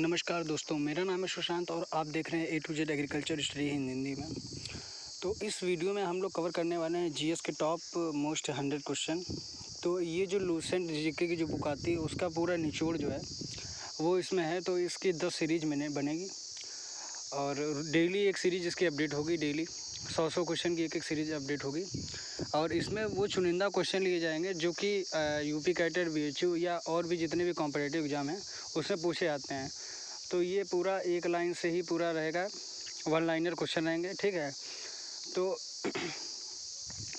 नमस्कार दोस्तों, मेरा नाम है सुशांत और आप देख रहे हैं A to Z agriculture study in Hindi में। तो इस वीडियो में हम लोग कवर करने वाले हैं जीएस के टॉप मोस्ट 100 क्वेश्चन। तो ये जो लूसेंट जीके की जो बुक आती है उसका पूरा निचोड़ जो है वो इसमें है। तो इसकी 10 सीरीज़ में बनेगी और डेली एक सीरीज़ इसकी अपडेट होगी। डेली 100 क्वेश्चन की एक सीरीज़ अपडेट होगी और इसमें वो चुनिंदा क्वेश्चन लिए जाएंगे जो कि यूपी कैटेड, बीएचयू या और भी जितने भी कॉम्पिटिटिव एग्ज़ाम हैं उसमें पूछे जाते हैं। तो ये पूरा एक लाइन से ही पूरा रहेगा, वन लाइनर क्वेश्चन रहेंगे, ठीक है। तो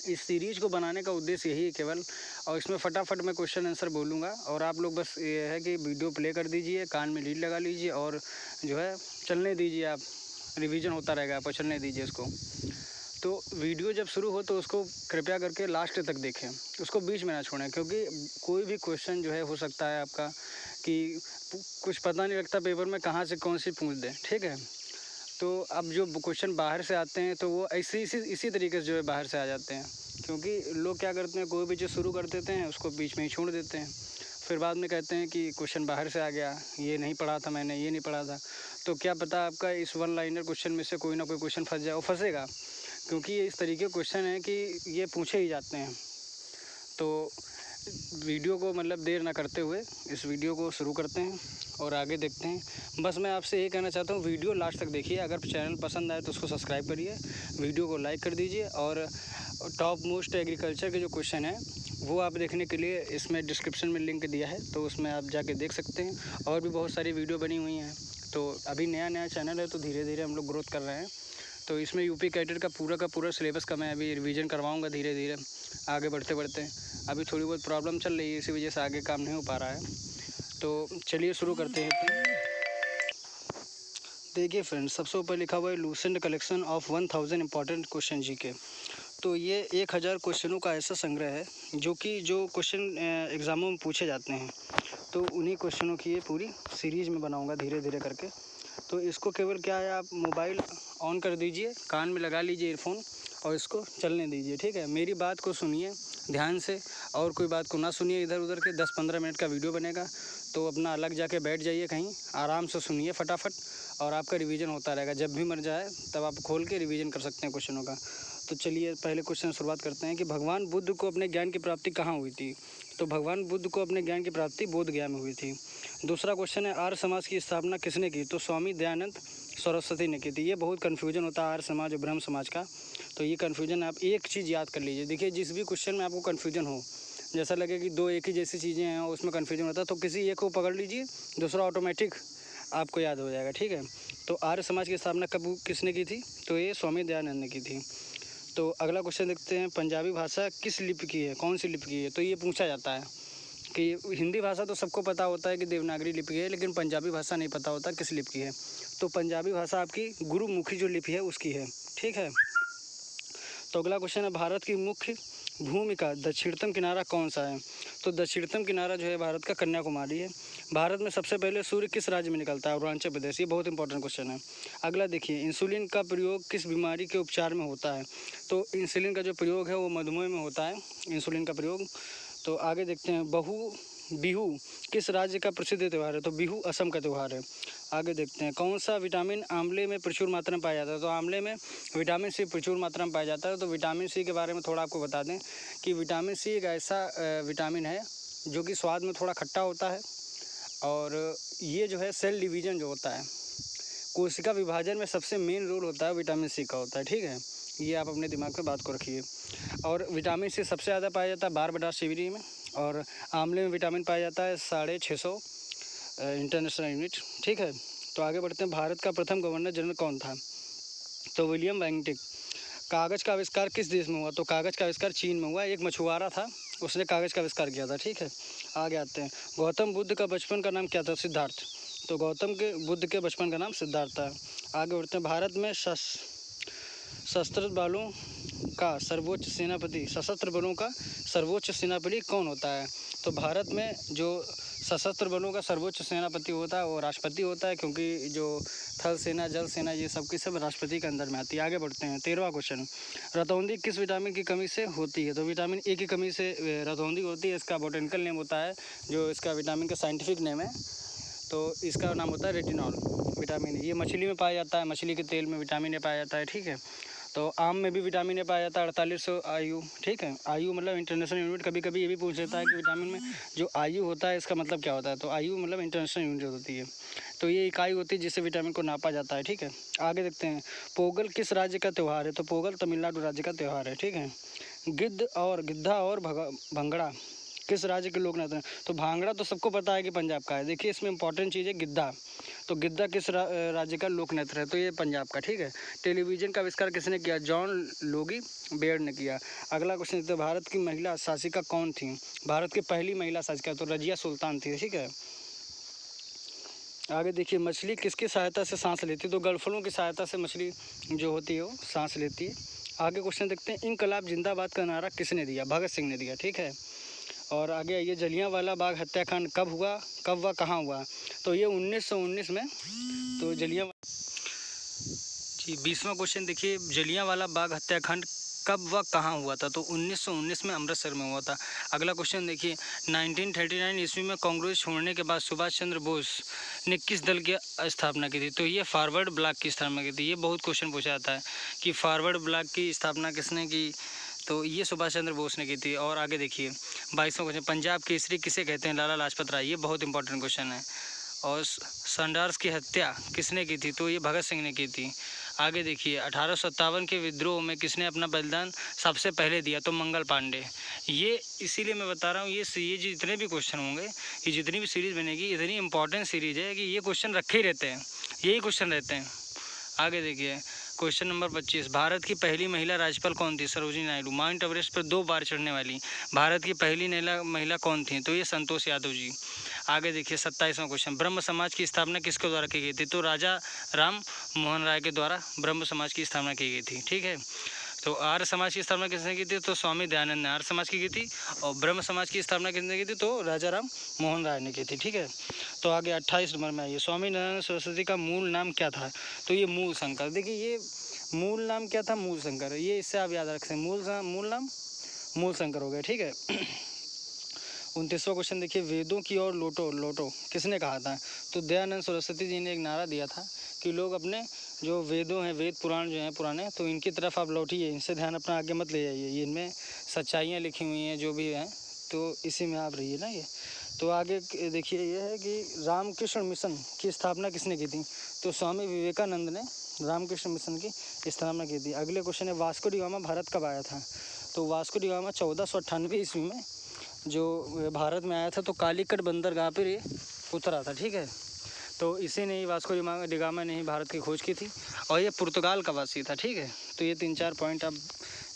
इस सीरीज़ को बनाने का उद्देश्य यही है केवल, और इसमें फटाफट मैं क्वेश्चन आंसर बोलूँगा और आप लोग बस ये है कि वीडियो प्ले कर दीजिए, कान में लीड लगा लीजिए और जो है चलने दीजिए। आप रिवीजन होता रहेगा, आप चलने दीजिए इसको। तो वीडियो जब शुरू हो तो उसको कृपया करके लास्ट तक देखें, उसको बीच में ना छोड़ें, क्योंकि कोई भी क्वेश्चन जो है हो सकता है आपका कि कुछ पता नहीं लगता पेपर में कहाँ से कौन सी पूछ दें, ठीक है। तो अब जो क्वेश्चन बाहर से आते हैं तो वो इसी तरीके से जो है बाहर से आ जाते हैं, क्योंकि लोग क्या करते हैं, कोई भी चीज़ शुरू कर देते हैं उसको बीच में ही छोड़ देते हैं, फिर बाद में कहते हैं कि क्वेश्चन बाहर से आ गया, ये नहीं पढ़ा था मैंने, ये नहीं पढ़ा था। तो क्या पता आपका इस वन लाइनर क्वेश्चन में से कोई ना कोई क्वेश्चन फंस जाए, वो फंसेगा, क्योंकि ये इस तरीके के क्वेश्चन हैं कि ये पूछे ही जाते हैं। तो वीडियो को मतलब देर ना करते हुए इस वीडियो को शुरू करते हैं और आगे देखते हैं। बस मैं आपसे ये कहना चाहता हूँ, वीडियो लास्ट तक देखिए। अगर चैनल पसंद आए तो उसको सब्सक्राइब करिए, वीडियो को लाइक कर दीजिए और टॉप मोस्ट एग्रीकल्चर के जो क्वेश्चन हैं वो आप देखने के लिए इसमें डिस्क्रिप्शन में लिंक दिया है, तो उसमें आप जाके देख सकते हैं। और भी बहुत सारी वीडियो बनी हुई हैं। तो अभी नया चैनल है तो धीरे धीरे हम लोग ग्रोथ कर रहे हैं। तो इसमें यूपी कैडेट का पूरा सिलेबस का मैं अभी रिवीजन करवाऊँगा धीरे धीरे आगे बढ़ते बढ़ते। अभी थोड़ी बहुत प्रॉब्लम चल रही है, इसी वजह से आगे काम नहीं हो पा रहा है। तो चलिए शुरू करते हैं। देखिए फ्रेंड्स, सबसे ऊपर लिखा हुआ है Lucent collection of 1000 important question GK. तो ये 1000 क्वेश्चनों का ऐसा संग्रह है जो क्वेश्चन एग्ज़ामों में पूछे जाते हैं। तो उन्हीं क्वेश्चनों की ये पूरी सीरीज़ में बनाऊंगा धीरे धीरे करके। तो इसको केवल क्या है, आप मोबाइल ऑन कर दीजिए, कान में लगा लीजिए ईयरफोन और इसको चलने दीजिए, ठीक है। मेरी बात को सुनिए ध्यान से और कोई बात को ना सुनिए इधर उधर के। 10-15 मिनट का वीडियो बनेगा, तो अपना अलग जाके बैठ जाइए कहीं, आराम से सुनिए फटाफट और आपका रिवीजन होता रहेगा। जब भी मर जाए तब आप खोल के रिवीजन कर सकते हैं क्वेश्चनों का। तो चलिए पहले क्वेश्चन शुरुआत करते हैं कि भगवान बुद्ध को अपने ज्ञान की प्राप्ति कहाँ हुई थी। तो भगवान बुद्ध को अपने ज्ञान की प्राप्ति बोध गया में हुई थी। दूसरा क्वेश्चन है आर्य समाज की स्थापना किसने की। तो स्वामी दयानंद सरस्वती ने की थी। ये बहुत कन्फ्यूजन होता है आर्य समाज और ब्रह्म समाज का, तो ये कन्फ्यूजन आप एक चीज़ याद कर लीजिए। देखिए, जिस भी क्वेश्चन में आपको कन्फ्यूजन हो, जैसा लगे कि दो एक ही जैसी चीज़ें हैं और उसमें कन्फ्यूजन होता है, तो किसी एक को पकड़ लीजिए, दूसरा ऑटोमेटिक आपको याद हो जाएगा, ठीक है। तो आर्य समाज की स्थापना कब किसने की थी। तो ये स्वामी दयानंद ने की थी। तो अगला क्वेश्चन देखते हैं, पंजाबी भाषा किस लिपि की है, कौन सी लिपि की है। तो ये पूछा जाता है कि हिंदी भाषा तो सबको पता होता है कि देवनागरी लिपि है, लेकिन पंजाबी भाषा नहीं पता होता किस लिपि की है। तो पंजाबी भाषा आपकी गुरुमुखी जो लिपि है उसकी है, ठीक है। तो अगला क्वेश्चन है, भारत की मुख्य भूमि का दक्षिणतम किनारा कौन सा है। तो दक्षिणतम किनारा जो है भारत का कन्याकुमारी है। भारत में सबसे पहले सूर्य किस राज्य में निकलता है। अरुणाचल प्रदेश। ये बहुत इंपॉर्टेंट क्वेश्चन है। अगला देखिए, इंसुलिन का प्रयोग किस बीमारी के उपचार में होता है। तो इंसुलिन का जो प्रयोग है वो मधुमेह में होता है, इंसुलिन का प्रयोग। तो आगे देखते हैं, बिहू किस राज्य का प्रसिद्ध त्यौहार है। तो बिहू असम का त्यौहार है। आगे देखते हैं, कौन सा विटामिन आंवले में प्रचुर मात्रा में पाया जाता है। तो आंवले में विटामिन सी प्रचुर मात्रा में पाया जाता है। तो विटामिन सी के बारे में थोड़ा आपको बता दें कि विटामिन सी एक ऐसा विटामिन है जो कि स्वाद में थोड़ा खट्टा होता है और ये जो है सेल डिवीज़न जो होता है, कोशिका विभाजन में सबसे मेन रोल होता है विटामिन सी का होता है, ठीक है। ये आप अपने दिमाग में बात को रखिए। और विटामिन सी सबसे ज़्यादा पाया जाता है बारबडासीवरी में, और आंवले में विटामिन पाया जाता है 650 इंटरनेशनल यूनिट, ठीक है। तो आगे बढ़ते हैं, भारत का प्रथम गवर्नर जनरल कौन था। तो विलियम बेंटिक। कागज़ का आविष्कार किस देश में हुआ। तो कागज़ का आविष्कार चीन में हुआ। एक मछुआरा था, उसने कागज़ का आविष्कार किया था, ठीक है। आगे आते हैं, गौतम बुद्ध का बचपन का नाम क्या था। सिद्धार्थ। तो गौतम के बुद्ध के बचपन का नाम सिद्धार्थ था। आगे बढ़ते हैं, भारत में सशस्त्र बलों का सर्वोच्च सेनापति, सशस्त्र बलों का सर्वोच्च सेनापति कौन होता है। तो भारत में जो सशस्त्र बलों का सर्वोच्च सेनापति होता है वो राष्ट्रपति होता है, क्योंकि जो थल सेना, जल सेना, ये सब की सब राष्ट्रपति के अंदर में आती है। आगे बढ़ते हैं, 13वां क्वेश्चन, रतौंधी किस विटामिन की कमी से होती है। तो विटामिन ए की कमी से रतौंधी होती है। इसका बोटेनिकल नेम होता है, जो इसका विटामिन का साइंटिफिक नेम है तो इसका नाम होता है रेटिनॉल विटामिन। ये मछली में पाया जाता है, मछली के तेल में विटामिन ए पाया जाता है, ठीक है। तो आम में भी विटामिन ए पाया जाता है 4800 आयु, ठीक है। आयु मतलब इंटरनेशनल यूनिट, कभी कभी ये भी पूछ लेता है कि विटामिन में जो आयु होता है इसका मतलब क्या होता है, तो आयु मतलब इंटरनेशनल यूनिट होती है। तो ये इकाई होती है जिससे विटामिन को नापा जाता है, ठीक है। आगे देखते हैं, पोगल किस राज्य का त्यौहार है, तो पोगल तमिलनाडु राज्य का त्यौहार है, ठीक है। गिद्धा और भंगड़ा किस राज्य के लोक नृत्य हैं, तो भांगड़ा तो सबको पता है कि पंजाब का है। देखिए इसमें इंपॉर्टेंट चीज़ है गिद्धा, तो गिद्धा किस राज्य का लोक नृत्य है, तो ये पंजाब का, ठीक है। टेलीविज़न का आविष्कार किसने किया, जॉन लोगी बेयर ने किया। अगला क्वेश्चन, तो भारत की महिला शासिका कौन थी, भारत की पहली महिला शासिका तो रजिया सुल्तान थी, ठीक है। आगे देखिए, मछली किसकी सहायता से सांस लेती है, तो गलफलों की सहायता से मछली जो होती है वो सांस लेती है। आगे क्वेश्चन देखते हैं, इनकलाब जिंदाबाद का नारा किसने दिया, भगत सिंह ने दिया, ठीक है। और आगे आइए, जलियांवाला बाग हत्याकांड कब हुआ, कब व कहाँ हुआ, तो ये 1919 में, तो जी 20वां क्वेश्चन देखिए, जलियांवाला बाग हत्याकांड कब व कहाँ हुआ था, तो 1919 में अमृतसर में हुआ था। अगला क्वेश्चन देखिए, 1939 ईस्वी में कांग्रेस छोड़ने के बाद सुभाष चंद्र बोस ने किस दल की स्थापना की थी, तो ये फॉरवर्ड ब्लॉक की स्थापना की थी। ये बहुत क्वेश्चन पूछा जाता है कि फॉरवर्ड ब्लॉक की स्थापना किसने की, तो ये सुभाष चंद्र बोस ने की थी। और आगे देखिए 22वां क्वेश्चन, पंजाब केसरी किसे कहते हैं, लाला लाजपत राय। ये बहुत इंपॉर्टेंट क्वेश्चन है। और सैंडर्स की हत्या किसने की थी, तो ये भगत सिंह ने की थी। आगे देखिए, 1857 के विद्रोह में किसने अपना बलिदान सबसे पहले दिया, तो मंगल पांडे। ये इसीलिए मैं बता रहा हूँ, ये जितने भी क्वेश्चन होंगे, ये जितनी भी सीरीज़ बनेगी, इतनी इंपॉर्टेंट सीरीज़ है कि ये क्वेश्चन रखे ही रहते हैं, यही क्वेश्चन रहते हैं। आगे देखिए, क्वेश्चन नंबर 25, भारत की पहली महिला राज्यपाल कौन थी, सरोजिनी नायडू। माउंट एवरेस्ट पर 2 बार चढ़ने वाली भारत की पहली महिला कौन थी, तो ये संतोष यादव जी। आगे देखिए 27वां क्वेश्चन, ब्रह्म समाज की स्थापना किसके द्वारा की गई थी, तो राजा राम मोहन राय के द्वारा ब्रह्म समाज की स्थापना की गई थी, ठीक है। तो आर्य समाज की स्थापना किसने की थी, तो स्वामी दयानंद ने आर्य समाज की थी। और ब्रह्म समाज की स्थापना किसने की थी, तो राजा राम मोहन राय ने की थी, ठीक है। तो आगे 28 नंबर में आइए, स्वामी दयानंद सरस्वती का मूल नाम क्या था, तो ये मूल शंकर। देखिए ये मूल नाम क्या था, मूल शंकर, ये इससे आप याद रख सकते हैं, मूल नाम मूल शंकर हो गया, ठीक है। 29वां क्वेश्चन देखिए, वेदों की ओर लौटो किसने कहा था, तो दयानंद सरस्वती जी ने एक नारा दिया था कि लोग अपने जो वेदों हैं, वेद पुराण जो हैं पुराने, तो इनकी तरफ आप लौटिए, इनसे ध्यान अपना आगे मत ले जाइए, ये इनमें सच्चाइयाँ लिखी हुई हैं जो भी हैं, तो इसी में आप रहिए ना। ये तो आगे देखिए, ये है कि रामकृष्ण मिशन की स्थापना किसने की थी, तो स्वामी विवेकानंद ने रामकृष्ण मिशन की स्थापना की थी। अगले क्वेश्चन है, वास्को डी गामा भारत कब आया था, तो वास्को डी गामा 1498 ईस्वी में जो भारत में आया था, तो कालीकट बंदरगाह पर ये उतरा था, ठीक है। तो इसी ने ही वास्को डी गामा ने ही भारत की खोज की थी, और ये पुर्तगाल का वासी था, ठीक है। तो ये 3-4 पॉइंट आप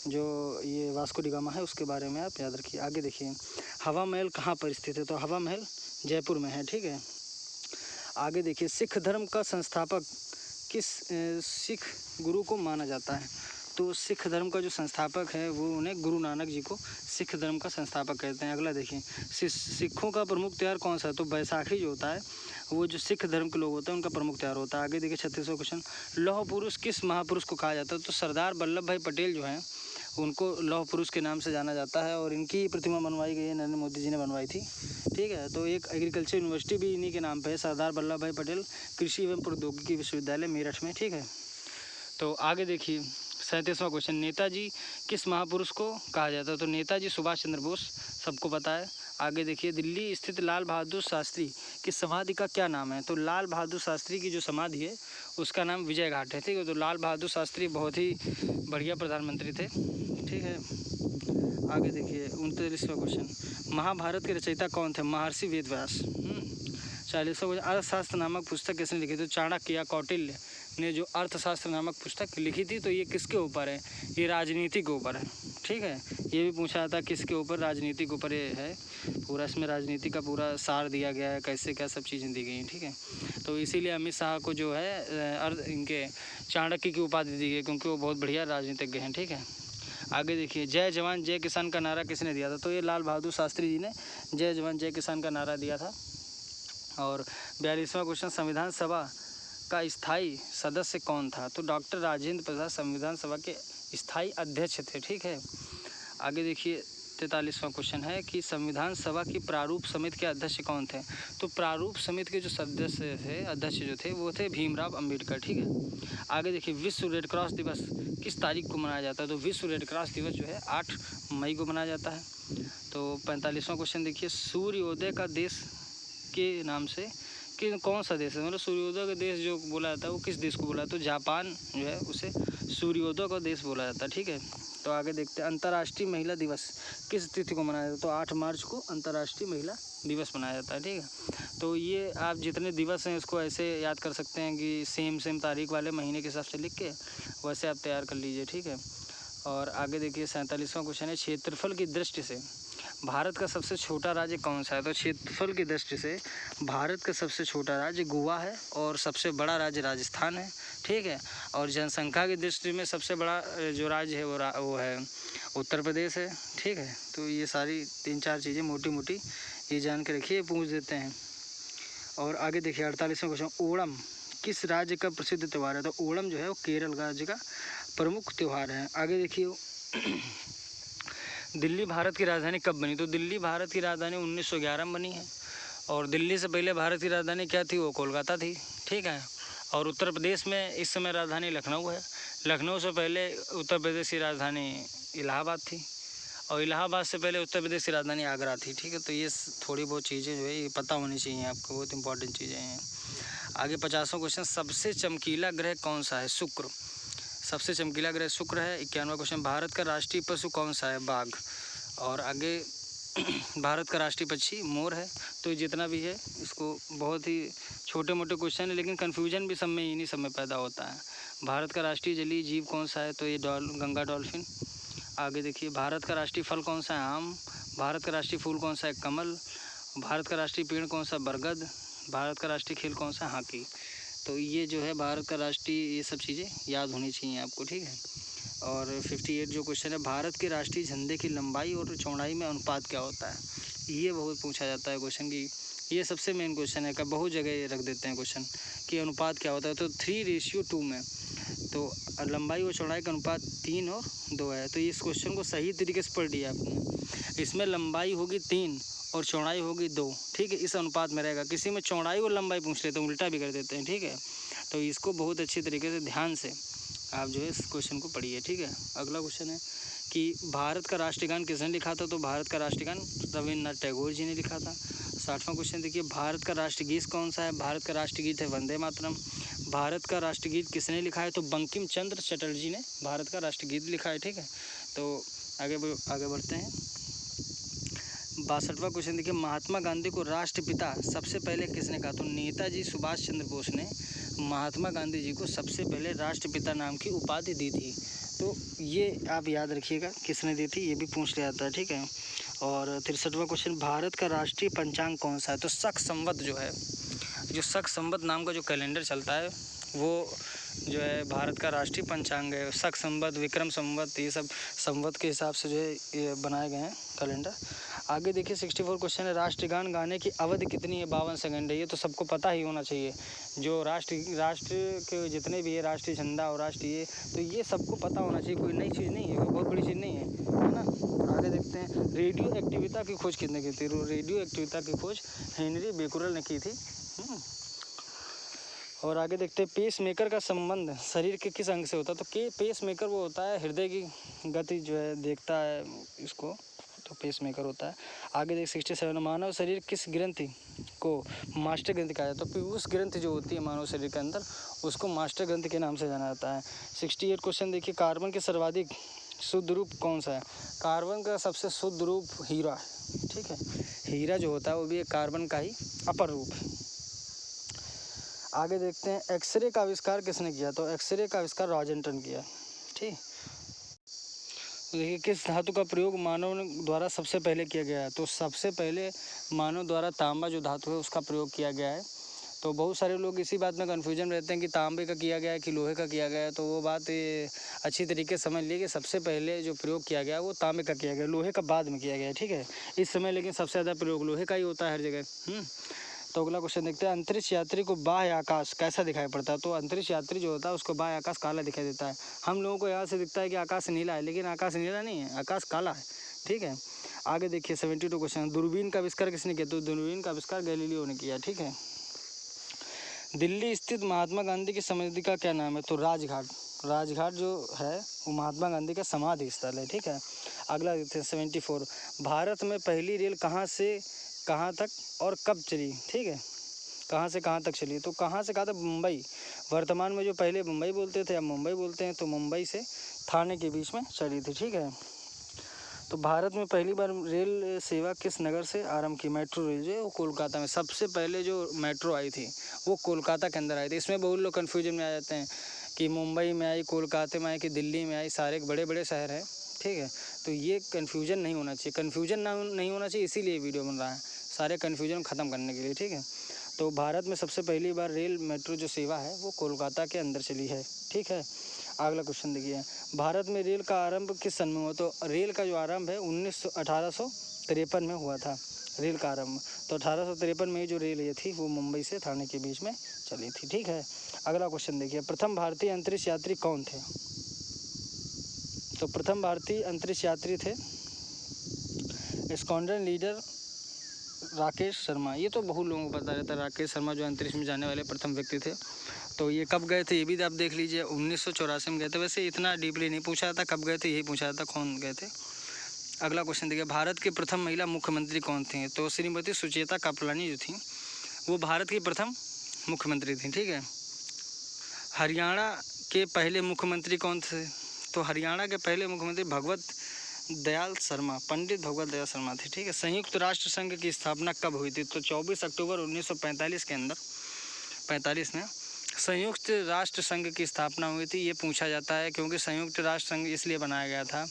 जो ये वास्को डी गामा है उसके बारे में आप याद रखिए। आगे देखिए, हवा महल कहाँ पर स्थित है, तो हवा महल जयपुर में है, ठीक है। आगे देखिए, सिख धर्म का संस्थापक किस सिख गुरु को माना जाता है, तो सिख धर्म का जो संस्थापक है वो उन्हें गुरु नानक जी को सिख धर्म का संस्थापक कहते हैं। अगला देखिए, सिखों का प्रमुख त्यौहार कौन सा है, तो बैसाखी जो होता है वो जो सिख धर्म के लोग होते हैं उनका प्रमुख त्यौहार होता है। आगे देखिए 36वां क्वेश्चन, लौह पुरुष किस महापुरुष को कहा जाता है, तो सरदार वल्लभ भाई पटेल जो हैं उनको लौह पुरुष के नाम से जाना जाता है, और इनकी प्रतिमा बनवाई गई है, नरेंद्र मोदी जी ने बनवाई थी, ठीक है। तो एक एग्रीकल्चर यूनिवर्सिटी भी इन्हीं के नाम पे है, सरदार वल्लभ भाई पटेल कृषि एवं प्रौद्योगिकी विश्वविद्यालय मेरठ में, ठीक है। तो आगे देखिए 37वां क्वेश्चन, नेताजी किस महापुरुष को कहा जाता है, तो नेताजी सुभाष चंद्र बोस, सबको पता है। आगे देखिए, दिल्ली स्थित लाल बहादुर शास्त्री की समाधि का क्या नाम है, तो लाल बहादुर शास्त्री की जो समाधि है उसका नाम विजय घाट है, ठीक है। तो लाल बहादुर शास्त्री बहुत ही बढ़िया प्रधानमंत्री थे, ठीक है। आगे देखिए 39वां क्वेश्चन, महाभारत के रचयिता कौन थे, महर्षि वेदव्यास। 40वां क्वेश्चन, अर्थशास्त्र नामक पुस्तक किसने लिखी, तो चाणक्य या कौटिल्य ने जो अर्थशास्त्र नामक पुस्तक लिखी थी, तो ये किसके ऊपर है, ये राजनीति के ऊपर है, ठीक है। ये भी पूछा जाता है किसके ऊपर, राजनीति के ऊपर ये है पूरा, इसमें राजनीति का पूरा सार दिया गया है, कैसे क्या सब चीज़ें दी गई हैं, ठीक है। तो इसीलिए अमित शाह को जो है इनके चाणक्य की उपाधि दी गई, क्योंकि वो बहुत बढ़िया राजनीतिज्ञ हैं, ठीक है। आगे देखिए, जय जवान जय किसान का नारा किसने दिया था, तो ये लाल बहादुर शास्त्री जी ने जय जवान जय किसान का नारा दिया था। और 42वां क्वेश्चन, संविधान सभा का स्थायी सदस्य कौन था, तो डॉक्टर राजेंद्र प्रसाद संविधान सभा के स्थायी अध्यक्ष थे, ठीक है। आगे देखिए 43वां क्वेश्चन है कि संविधान सभा की प्रारूप समिति के अध्यक्ष कौन थे? तो प्रारूप समिति के जो सदस्य थे, अध्यक्ष जो थे, वो थे भीमराव अंबेडकर। ठीक है, आगे देखिए, विश्व रेड क्रॉस दिवस किस तारीख को मनाया जाता है? तो विश्व रेड क्रॉस दिवस जो है 8 मई को मनाया जाता है। तो 45वां क्वेश्चन देखिए, सूर्योदय का देश के नाम से कि कौन सा देश है? मतलब सूर्योदय का देश जो बोला जाता है वो किस देश को बोला जाता है? तो जापान जो है उसे सूर्योदय का देश बोला जाता है। ठीक है, तो आगे देखते हैं, अंतर्राष्ट्रीय महिला दिवस किस तिथि को मनाया जाता है? तो 8 मार्च को अंतर्राष्ट्रीय महिला दिवस मनाया जाता है। ठीक है, तो ये आप जितने दिवस हैं इसको ऐसे याद कर सकते हैं कि सेम तारीख वाले महीने के हिसाब से लिख के वैसे आप तैयार कर लीजिए। ठीक है, और आगे देखिए 47वां क्वेश्चन है, क्षेत्रफल की दृष्टि से भारत का सबसे छोटा राज्य कौन सा है? तो क्षेत्रफल की दृष्टि से भारत का सबसे छोटा राज्य गोवा है और सबसे बड़ा राज्य राजस्थान है। ठीक है, और जनसंख्या की दृष्टि में सबसे बड़ा जो राज्य है वो है उत्तर प्रदेश है। ठीक है, तो ये सारी 3-4 चीज़ें मोटी मोटी ये जान के रखिए, पूछ देते हैं। और आगे देखिए 48वां क्वेश्चन, ओणम किस राज्य का प्रसिद्ध त्यौहार है? तो ओणम जो है वो केरल राज्य का प्रमुख त्यौहार है। आगे देखिए दिल्ली भारत की राजधानी कब बनी? तो दिल्ली भारत की राजधानी 1911 में बनी है, और दिल्ली से पहले भारत की राजधानी क्या थी? वो कोलकाता थी। ठीक है, और उत्तर प्रदेश में इस समय राजधानी लखनऊ है। लखनऊ से पहले उत्तर प्रदेश की राजधानी इलाहाबाद थी, और इलाहाबाद से पहले उत्तर प्रदेश की राजधानी आगरा थी। ठीक है, तो ये थोड़ी बहुत चीज़ें जो है ये पता होनी चाहिए आपको, बहुत इंपॉर्टेंट चीज़ें हैं। आगे 50वां क्वेश्चन, सबसे चमकीला ग्रह कौन सा है? शुक्र। सबसे चमकीला ग्रह शुक्र है। 51वां क्वेश्चन, भारत का राष्ट्रीय पशु कौन सा है? बाघ। और आगे भारत का राष्ट्रीय पक्षी मोर है। तो जितना भी है इसको बहुत ही छोटे मोटे क्वेश्चन है, लेकिन कन्फ्यूजन भी सब में इन्हीं सब में पैदा होता है। भारत का राष्ट्रीय जलीय जीव कौन सा है? तो ये गंगा डॉल्फिन। आगे देखिए, भारत का राष्ट्रीय फल कौन सा है? आम। भारत का राष्ट्रीय फूल कौन सा है? कमल। भारत का राष्ट्रीय पेड़ कौन सा? बरगद। भारत का राष्ट्रीय खेल कौन सा? हॉकी। तो ये जो है भारत का राष्ट्रीय, ये सब चीज़ें याद होनी चाहिए आपको। ठीक है, और 58 जो क्वेश्चन है, भारत के राष्ट्रीय झंडे की लंबाई और चौड़ाई में अनुपात क्या होता है? ये बहुत पूछा जाता है क्वेश्चन की, ये सबसे मेन क्वेश्चन है, बहुत जगह रख देते हैं क्वेश्चन कि अनुपात क्या होता है। तो 3:2 में, तो लंबाई और चौड़ाई का अनुपात 3 और 2 है। तो इस क्वेश्चन को सही तरीके से पढ़ लिया आपने। इसमें लंबाई होगी 3 और चौड़ाई होगी 2। ठीक है, इस अनुपात में रहेगा। किसी में चौड़ाई और लंबाई पूछ लेते हैं, उल्टा भी कर देते हैं। ठीक है, तो इसको बहुत अच्छी तरीके से ध्यान से आप जो है इस क्वेश्चन को पढ़िए। ठीक है, अगला क्वेश्चन है कि भारत का राष्ट्रगान किसने लिखा था? तो भारत का राष्ट्रगान रविन्द्रनाथ टैगोर जी ने लिखा था। 60वां क्वेश्चन देखिए, भारत का राष्ट्रगीत कौन सा है? भारत का राष्ट्रगीत है वंदे मातरम। भारत का राष्ट्रगीत किसने लिखा है? तो बंकिम चंद्र चटर्जी ने भारत का राष्ट्रगीत लिखा है। ठीक है, तो आगे बढ़ते हैं। 62वां क्वेश्चन देखिए, महात्मा गांधी को राष्ट्रपिता सबसे पहले किसने कहा? तो नेताजी सुभाष चंद्र बोस ने महात्मा गांधी जी को सबसे पहले राष्ट्रपिता नाम की उपाधि दी थी। तो ये आप याद रखिएगा किसने दी थी, ये भी पूछ लिया जाता है। ठीक है, और 63वां क्वेश्चन, भारत का राष्ट्रीय पंचांग कौन सा है? तो शक संवत जो है, जो शक संवत नाम का जो कैलेंडर चलता है वो जो है भारत का राष्ट्रीय पंचांग है। शक संवत, विक्रम संवत, ये सब संवत के हिसाब से जो है ये बनाए गए हैं कैलेंडर। आगे देखिए 64 क्वेश्चन है, राष्ट्रगान गाने की अवधि कितनी है? 52 सेकंड है। ये तो सबको पता ही होना चाहिए, जो राष्ट्र के जितने भी है, राष्ट्रीय झंडा और राष्ट्रीय, तो ये सबको पता होना चाहिए, कोई नई चीज़ नहीं है, कोई बहुत बड़ी चीज़ नहीं है ना। आगे देखते हैं, रेडियो एक्टिविटा की खोज किसने की थी? रेडियो एक्टिविटा की खोज हेनरी बेकुरल ने की थी। और आगे देखते हैं, पेस मेकर का संबंध शरीर के किस अंग से होता है? तो पेस मेकर वो होता है हृदय की गति जो है देखता है इसको, तो पेस मेकर होता है। आगे देख 67, मानव शरीर किस ग्रंथि को मास्टर ग्रंथि कहा जाता है? तो पीयूष ग्रंथि जो होती है मानव शरीर के अंदर, उसको मास्टर ग्रंथि के नाम से जाना जाता है। 68 क्वेश्चन देखिए, कार्बन के सर्वाधिक शुद्ध रूप कौन सा है? कार्बन का सबसे शुद्ध रूप हीरा है। ठीक है, हीरा जो होता है वो भी एक कार्बन का ही अपर रूप है। आगे देखते हैं, एक्सरे का आविष्कार किसने किया? तो एक्सरे का आविष्कार रॉजरटन किया। ठीक, देखिए किस धातु का प्रयोग मानव द्वारा सबसे पहले किया गया है? तो सबसे पहले मानव द्वारा तांबा जो धातु है उसका प्रयोग किया गया है। तो बहुत सारे लोग इसी बात में कन्फ्यूजन रहते हैं कि तांबे का किया गया है कि लोहे का किया गया है। तो वो बात अच्छी तरीके से समझ लीजिए कि सबसे पहले जो प्रयोग किया गया वो तांबे का किया गया, लोहे का बाद में किया गया। ठीक है, इस समय लेकिन सबसे ज़्यादा प्रयोग लोहे का ही होता है हर जगह। तो अगला क्वेश्चन देखते हैं, अंतरिक्ष यात्री को बाह्य आकाश कैसा दिखाई पड़ता है? तो अंतरिक्ष यात्री जो होता है उसको बाह्य आकाश काला दिखाई देता है। हम लोगों को यहाँ से दिखता है कि आकाश नीला है, लेकिन आकाश नीला नहीं है, आकाश काला है। ठीक है, आगे देखिए 72 क्वेश्चन, दूरबीन का आविष्कार किसने किया? तो दूरबीन का आविष्कार गैलीलियो ने किया, ठीक है। दिल्ली स्थित महात्मा गांधी की समाधि का क्या नाम है? तो राजघाट। राजघाट जो है वो महात्मा गांधी का समाधि स्थल है, ठीक है। अगला देखते हैं 74, भारत में पहली रेल कहाँ से कहाँ तक और कब चली? ठीक है, कहाँ से कहाँ तक चली? तो कहाँ से कहाँ तक? मुंबई। वर्तमान में जो पहले मुंबई बोलते थे अब मुंबई बोलते हैं, तो मुंबई से ठाणे के बीच में चली थी, ठीक है। तो भारत में पहली बार रेल सेवा किस नगर से आरंभ की? मेट्रो रेल जो है वो कोलकाता में, सबसे पहले जो मेट्रो आई थी वो कोलकाता के अंदर आई थी। इसमें बहुत लोग कन्फ्यूजन में आ जाते हैं कि मुंबई में आई, कोलकाता में आई कि दिल्ली में आई, सारे बड़े बड़े शहर हैं, ठीक है। तो ये कन्फ्यूजन नहीं होना चाहिए, कन्फ्यूजन नहीं होना चाहिए, इसीलिए वीडियो बन रहा है, सारे कन्फ्यूजन ख़त्म करने के लिए, ठीक है। तो भारत में सबसे पहली बार रेल मेट्रो जो सेवा है वो कोलकाता के अंदर चली है, ठीक है। अगला क्वेश्चन देखिए, भारत में रेल का आरंभ किस सन में हुआ? तो रेल का जो आरंभ है 1853 में हुआ था रेल का आरंभ। तो 1853 में जो रेल ये थी वो मुंबई से ठाणे के बीच में चली थी, ठीक है। अगला क्वेश्चन देखिए, प्रथम भारतीय अंतरिक्ष यात्री कौन थे? तो प्रथम भारतीय अंतरिक्ष यात्री थे स्क्वाड्रन लीडर राकेश शर्मा। ये तो बहुत लोगों को पता रहता है, राकेश शर्मा जो अंतरिक्ष में जाने वाले प्रथम व्यक्ति थे। तो ये कब गए थे ये भी आप देख लीजिए, 1984 में गए थे। वैसे इतना डीपली नहीं पूछा था कब गए थे, यही पूछा था कौन गए थे। अगला क्वेश्चन देखिए, भारत के प्रथम महिला मुख्यमंत्री कौन थी? तो श्रीमती सुचेता कृपलानी जो थी वो भारत की प्रथम मुख्यमंत्री थी, ठीक है। हरियाणा के पहले मुख्यमंत्री कौन थे? तो हरियाणा के पहले मुख्यमंत्री भगवत दयाल शर्मा, पंडित भगवत दयाल शर्मा थे, ठीक है। संयुक्त राष्ट्र संघ की स्थापना कब हुई थी? तो 24 अक्टूबर 1945 के अंदर 45 में संयुक्त राष्ट्र संघ की स्थापना हुई थी। ये पूछा जाता है क्योंकि संयुक्त राष्ट्र संघ इसलिए बनाया गया था,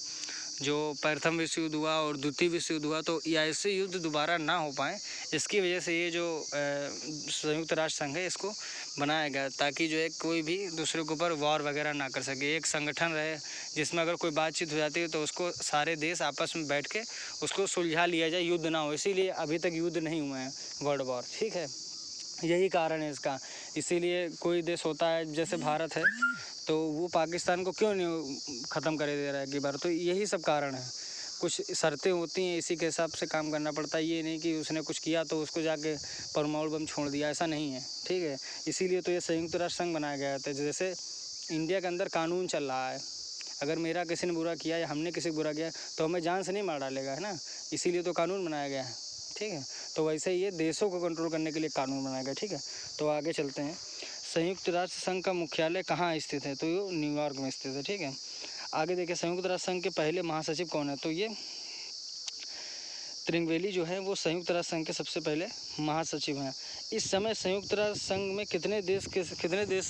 जो प्रथम विश्व युद्ध हुआ और द्वितीय विश्व युद्ध हुआ तो ऐसे युद्ध दोबारा ना हो पाए, इसकी वजह से ये जो संयुक्त राष्ट्र संघ है इसको बनाया गया, ताकि जो है कोई भी दूसरे के ऊपर वॉर वगैरह ना कर सके। एक संगठन रहे जिसमें अगर कोई बातचीत हो जाती है तो उसको सारे देश आपस में बैठ के उसको सुलझा लिया जाए, युद्ध ना हो। इसीलिए अभी तक युद्ध नहीं हुए हैं, वर्ल्ड वॉर, ठीक है। यही कारण है इसका। इसीलिए कोई देश होता है जैसे भारत है तो वो पाकिस्तान को क्यों नहीं ख़त्म कर दे रहा है कि बार, तो यही सब कारण है। कुछ शर्तें होती हैं, इसी के हिसाब से काम करना पड़ता है। ये नहीं कि उसने कुछ किया तो उसको जाके परमाणु बम छोड़ दिया, ऐसा नहीं है, ठीक है। इसीलिए तो ये संयुक्त राष्ट्र संघ बनाया गया था। जैसे इंडिया के अंदर कानून चल रहा है, अगर मेरा किसी ने बुरा किया या हमने किसी को बुरा किया तो हमें जान से नहीं मार डालेगा, है ना। इसीलिए तो कानून बनाया गया है, ठीक है। तो वैसे ही ये देशों को कंट्रोल करने के लिए कानून बनाया गया, ठीक है। तो आगे चलते हैं, संयुक्त राष्ट्र संघ का मुख्यालय कहाँ स्थित है? तो ये न्यूयॉर्क में स्थित है, ठीक है। आगे देखिए, संयुक्त राष्ट्र संघ के पहले महासचिव कौन है? तो ये त्रिंगवेली जो है वो संयुक्त राष्ट्र संघ के सबसे पहले महासचिव हैं। इस समय संयुक्त राष्ट्र संघ में कितने देश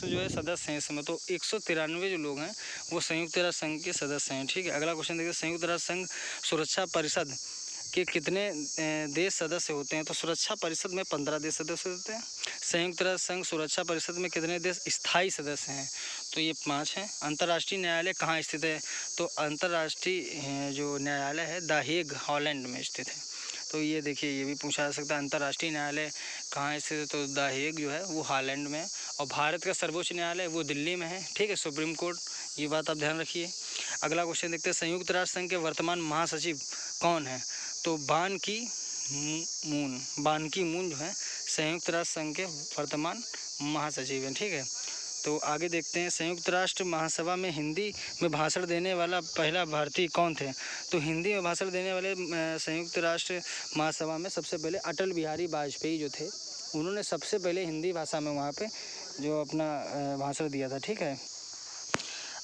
जो है सदस्य हैं इस समय? तो 193 जो लोग हैं वो संयुक्त राष्ट्र संघ के सदस्य हैं, ठीक है। अगला क्वेश्चन देखिए, संयुक्त राष्ट्र संघ सुरक्षा परिषद के कितने देश सदस्य होते हैं? तो सुरक्षा परिषद में 15 देश सदस्य होते हैं। संयुक्त राष्ट्र संघ सुरक्षा परिषद में कितने देश स्थायी सदस्य हैं? तो ये 5 हैं। अंतर्राष्ट्रीय न्यायालय कहाँ स्थित है? तो अंतर्राष्ट्रीय जो न्यायालय है द हेग, हॉलैंड में स्थित है। तो ये देखिए, ये भी पूछा जा सकता है, अंतर्राष्ट्रीय न्यायालय कहाँ स्थित है? तो द हेग जो है वो हॉलैंड में है। और भारत का सर्वोच्च न्यायालय वो दिल्ली में है, ठीक है, सुप्रीम कोर्ट। ये बात आप ध्यान रखिए। अगला क्वेश्चन देखते हैं, संयुक्त राष्ट्र संघ के वर्तमान महासचिव कौन है? तो बान की मून जो है संयुक्त राष्ट्र संघ के वर्तमान महासचिव हैं, ठीक है। तो आगे देखते हैं, संयुक्त राष्ट्र महासभा में हिंदी में भाषण देने वाला पहला भारतीय कौन थे? तो हिंदी में भाषण देने वाले संयुक्त राष्ट्र महासभा में सबसे पहले अटल बिहारी वाजपेयी जो थे, उन्होंने सबसे पहले हिंदी भाषा में वहाँ पे जो अपना भाषण दिया था, ठीक है।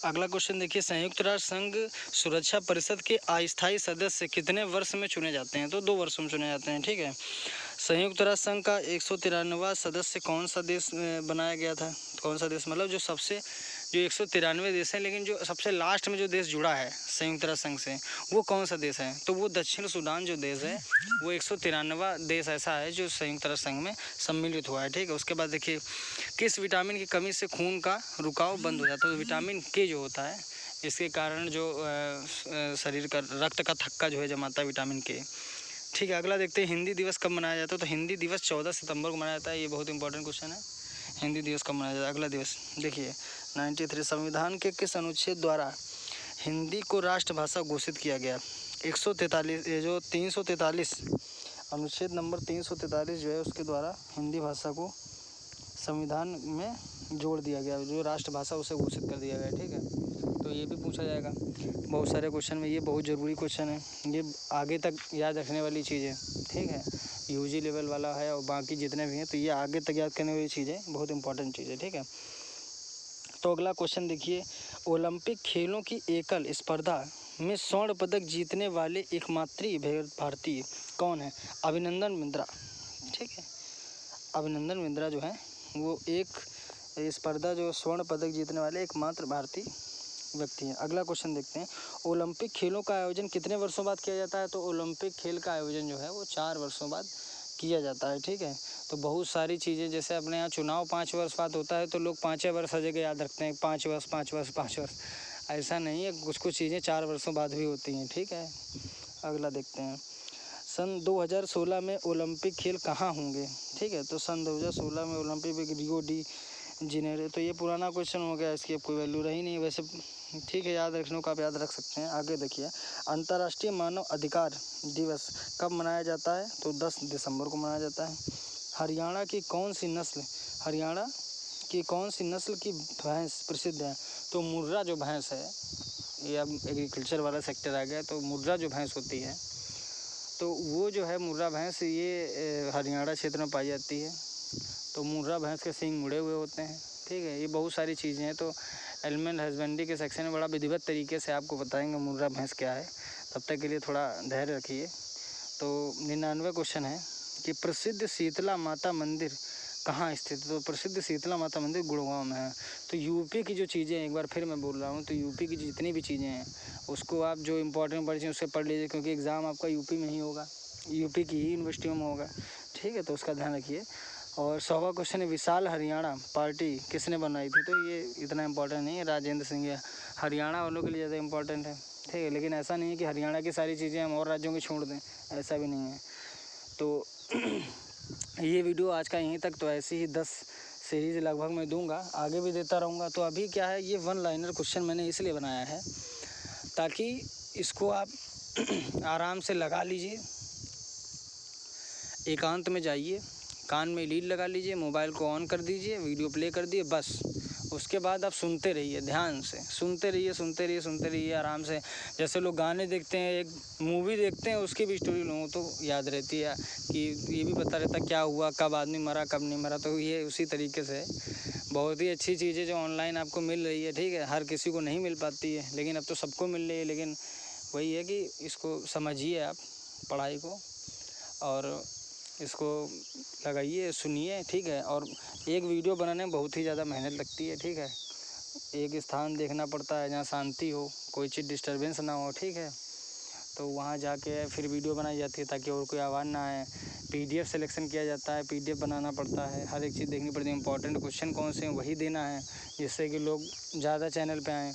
अगला क्वेश्चन देखिए, संयुक्त राष्ट्र संघ सुरक्षा परिषद के अस्थायी सदस्य कितने वर्ष में चुने जाते हैं? तो 2 वर्षों में चुने जाते हैं, ठीक है। संयुक्त राष्ट्र संघ का 193वां सदस्य कौन सा देश बनाया गया था? कौन सा देश, मतलब जो 193 देश हैं, लेकिन जो सबसे लास्ट में जो देश जुड़ा है संयुक्त राष्ट्र संघ से वो कौन सा देश है? तो वो दक्षिण सूडान जो देश है वो 193वां देश ऐसा है जो संयुक्त राष्ट्र संघ में सम्मिलित हुआ है, ठीक है। उसके बाद देखिए, किस विटामिन की कमी से खून का रुकाव बंद हो जाता है? तो विटामिन के जो होता है इसके कारण जो शरीर का रक्त का थक्का जो है जमाता है विटामिन के, ठीक है। अगला देखते हैं, हिंदी दिवस कब मनाया जाता है? तो हिंदी दिवस 14 सितंबर को मनाया जाता है। ये बहुत इंपॉर्टेंट क्वेश्चन है, हिंदी दिवस कब मनाया जाता है। अगला दिवस देखिए, 93 संविधान के किस अनुच्छेद द्वारा हिंदी को राष्ट्रभाषा घोषित किया गया? 143 ये जो 343 अनुच्छेद नंबर 343 जो है उसके द्वारा हिंदी भाषा को संविधान में जोड़ दिया गया, जो राष्ट्रभाषा उसे घोषित कर दिया गया। ठीक है, तो ये भी पूछा जाएगा बहुत सारे क्वेश्चन में। ये बहुत ज़रूरी क्वेश्चन है, ये आगे तक याद रखने वाली चीज़ है। ठीक है, यूजी लेवल वाला है और बाकी जितने भी हैं, तो ये आगे तक याद करने वाली चीज़ है, बहुत इंपॉर्टेंट चीज़ है। ठीक है, तो अगला क्वेश्चन देखिए, ओलंपिक खेलों की एकल स्पर्धा में स्वर्ण पदक जीतने वाले एकमात्र भारतीय कौन है? अभिनंदन बिंद्रा। ठीक है, अभिनंदन बिंद्रा जो है वो एक स्पर्धा जो स्वर्ण पदक जीतने वाले एकमात्र भारतीय व्यक्ति हैं। अगला क्वेश्चन देखते हैं, ओलंपिक खेलों का आयोजन कितने वर्षों बाद किया जाता है? तो ओलंपिक खेल का आयोजन जो है वो 4 वर्षों बाद किया जाता है। ठीक है, तो बहुत सारी चीज़ें, जैसे अपने यहाँ चुनाव 5 वर्ष बाद होता है तो लोग 5 वर्ष हर जगह याद रखते हैं, 5 वर्ष 5 वर्ष 5 वर्ष, ऐसा नहीं है, कुछ कुछ चीज़ें 4 वर्षों बाद भी होती हैं। ठीक है, अगला देखते हैं, सन 2016 में ओलंपिक खेल कहाँ होंगे? ठीक है, तो सन 2016 में ओलंपिक रियो डी जेनेरो, तो ये पुराना क्वेश्चन हो गया, इसकी अब कोई वैल्यू रही नहीं वैसे। ठीक है, याद रखने को आप याद रख सकते हैं। आगे देखिए, अंतर्राष्ट्रीय मानव अधिकार दिवस कब मनाया जाता है? तो 10 दिसंबर को मनाया जाता है। हरियाणा की कौन सी नस्ल की भैंस प्रसिद्ध है? तो मुर्रा जो भैंस है, ये अब एग्रीकल्चर वाला सेक्टर आ गया, तो मुर्रा जो भैंस होती है तो वो जो है मुर्रा भैंस, ये हरियाणा क्षेत्र में पाई जाती है। तो मुर्रा भैंस के सींग मुड़े हुए होते हैं। ठीक है, ये बहुत सारी चीज़ें हैं, तो एनिमल हस्बेंड्री के सेक्शन में बड़ा विधिवत तरीके से आपको बताएंगे मुर्रा भैंस क्या है। तब तक के लिए थोड़ा धैर्य रखिए। तो 99 क्वेश्चन है कि प्रसिद्ध शीतला माता मंदिर कहाँ स्थित है? तो प्रसिद्ध शीतला माता मंदिर गुड़गांव में है। तो यूपी की जो चीज़ें, एक बार फिर मैं बोल रहा हूँ, तो यूपी की जितनी भी चीज़ें हैं उसको आप जो इम्पोर्टेंट पढ़ उससे पढ़ लीजिए, क्योंकि एग्ज़ाम आपका यूपी में ही होगा, यूपी की ही यूनिवर्सिटियों में होगा। ठीक है, तो उसका ध्यान रखिए। और 100वां क्वेश्चन है, विशाल हरियाणा पार्टी किसने बनाई थी? तो ये इतना इंपॉर्टेंट नहीं है, राजेंद्र सिंह है। हरियाणा वालों के लिए ज़्यादा इंपॉर्टेंट है। ठीक है, लेकिन ऐसा नहीं है कि हरियाणा की सारी चीज़ें हम और राज्यों की छोड़ दें, ऐसा भी नहीं है। तो ये वीडियो आज का यहीं तक। तो ऐसे ही 10 सीरीज़ लगभग मैं दूंगा, आगे भी देता रहूँगा। तो अभी क्या है, ये 1 लाइनर क्वेश्चन मैंने इसलिए बनाया है ताकि इसको आप आराम से लगा लीजिए, एकांत में जाइए, कान में लीड लगा लीजिए, मोबाइल को ऑन कर दीजिए, वीडियो प्ले कर दिए, बस उसके बाद आप सुनते रहिए, ध्यान से सुनते रहिए आराम से। जैसे लोग गाने देखते हैं, एक मूवी देखते हैं, उसकी भी स्टोरी लोगों तो याद रहती है कि ये भी पता रहता क्या हुआ, कब आदमी मरा कब नहीं मरा। तो ये उसी तरीके से बहुत ही अच्छी चीज़ें जो ऑनलाइन आपको मिल रही है। ठीक है, हर किसी को नहीं मिल पाती है, लेकिन अब तो सबको मिल रही है। लेकिन वही है कि इसको समझिए आप पढ़ाई को, और इसको लगाइए, सुनिए। ठीक है, और एक वीडियो बनाने में बहुत ही ज़्यादा मेहनत लगती है। ठीक है, एक स्थान देखना पड़ता है जहाँ शांति हो, कोई चीज़ डिस्टर्बेंस ना हो। ठीक है, तो वहाँ जाके फिर वीडियो बनाई जाती है ताकि और कोई आवाज़ ना आए। PDF सिलेक्शन किया जाता है, PDF बनाना पड़ता है, हर एक चीज़ देखनी पड़ती है। इंपॉर्टेंट क्वेश्चन कौन से हैं वही देना है, जिससे कि लोग ज़्यादा चैनल पे आएँ।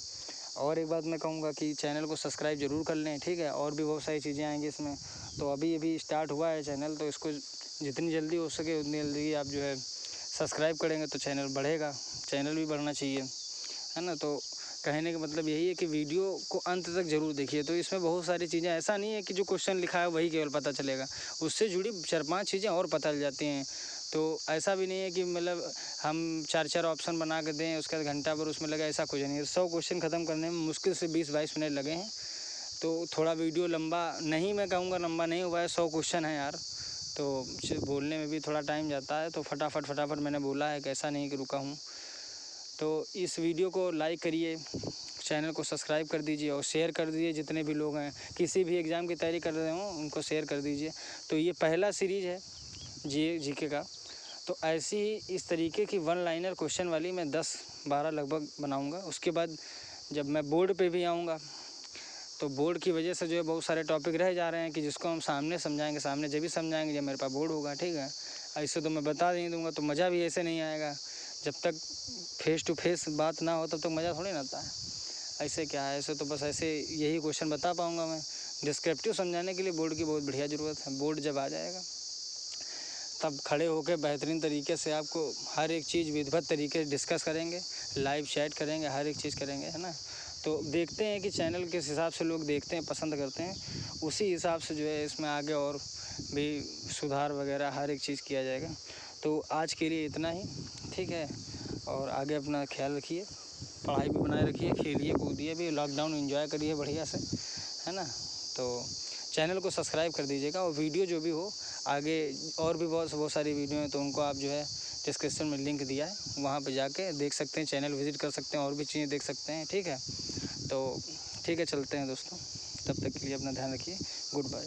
और एक बात मैं कहूँगा कि चैनल को सब्सक्राइब ज़रूर कर लें। ठीक है, और भी बहुत सारी चीज़ें आएंगी इसमें। तो अभी स्टार्ट हुआ है चैनल, तो इसको जितनी जल्दी हो सके उतनी जल्दी आप जो है सब्सक्राइब करेंगे तो चैनल बढ़ेगा, चैनल भी बढ़ना चाहिए, है ना। तो कहने का मतलब यही है कि वीडियो को अंत तक ज़रूर देखिए। तो इसमें बहुत सारी चीज़ें, ऐसा नहीं है कि जो क्वेश्चन लिखा है वही केवल पता चलेगा, उससे जुड़ी 4-5 चीज़ें और पता चल जाती हैं। तो ऐसा भी नहीं है कि मतलब हम 4-4 ऑप्शन बना के दें, उसके बाद घंटा भर उसमें लगा, ऐसा कुछ नहीं है। 100 क्वेश्चन ख़त्म करने में मुश्किल से 20-22 मिनट लगे हैं। तो थोड़ा वीडियो लंबा नहीं, मैं कहूँगा लंबा नहीं हुआ है, 100 क्वेश्चन है यार, तो बोलने में भी थोड़ा टाइम जाता है। तो फटाफट मैंने बोला है, कैसा नहीं कि रुका हूँ। तो इस वीडियो को लाइक करिए, चैनल को सब्सक्राइब कर दीजिए और शेयर कर दीजिए। जितने भी लोग हैं किसी भी एग्ज़ाम की तैयारी कर रहे हों उनको शेयर कर दीजिए। तो ये पहला सीरीज़ है जीके का। तो ऐसी ही इस तरीके की 1 लाइनर क्वेश्चन वाली मैं 10-12 लगभग बनाऊंगा। उसके बाद जब मैं बोर्ड पे भी आऊँगा तो बोर्ड की वजह से जो है बहुत सारे टॉपिक रह जा रहे हैं कि जिसको हम सामने समझाएंगे, सामने जब भी समझाएंगे जब मेरे पास बोर्ड होगा। ठीक है, ऐसे तो मैं बता नहीं दूंगा, तो मज़ा भी ऐसे नहीं आएगा। जब तक फेस टू फेस बात ना हो तब तक मज़ा थोड़ी ना आता है। ऐसे क्या है, ऐसे तो बस ऐसे यही क्वेश्चन बता पाऊँगा मैं। डिस्क्रिप्टिव समझाने के लिए बोर्ड की बहुत बढ़िया ज़रूरत है। बोर्ड जब आ जाएगा तब खड़े होकर बेहतरीन तरीके से आपको हर एक चीज़ विधिवत तरीके से डिस्कस करेंगे, लाइव चैट करेंगे, हर एक चीज़ करेंगे, है ना। तो देखते हैं कि चैनल किस हिसाब से लोग देखते हैं, पसंद करते हैं, उसी हिसाब से जो है इसमें आगे और भी सुधार वगैरह हर एक चीज़ किया जाएगा। तो आज के लिए इतना ही, ठीक है। और आगे अपना ख्याल रखिए, पढ़ाई भी बनाए रखिए, खेलिए कूदिए भी, लॉकडाउन एंजॉय करिए बढ़िया से, है ना। तो चैनल को सब्सक्राइब कर दीजिएगा, और वीडियो जो भी हो आगे और भी बहुत सारी वीडियो हैं, तो उनको आप जो है डिस्क्रिप्शन में लिंक दिया है, वहाँ पे जाके देख सकते हैं, चैनल विज़िट कर सकते हैं, और भी चीज़ें देख सकते हैं, ठीक है। तो ठीक है, चलते हैं दोस्तों, तब तक के लिए अपना ध्यान रखिए, गुड बाय।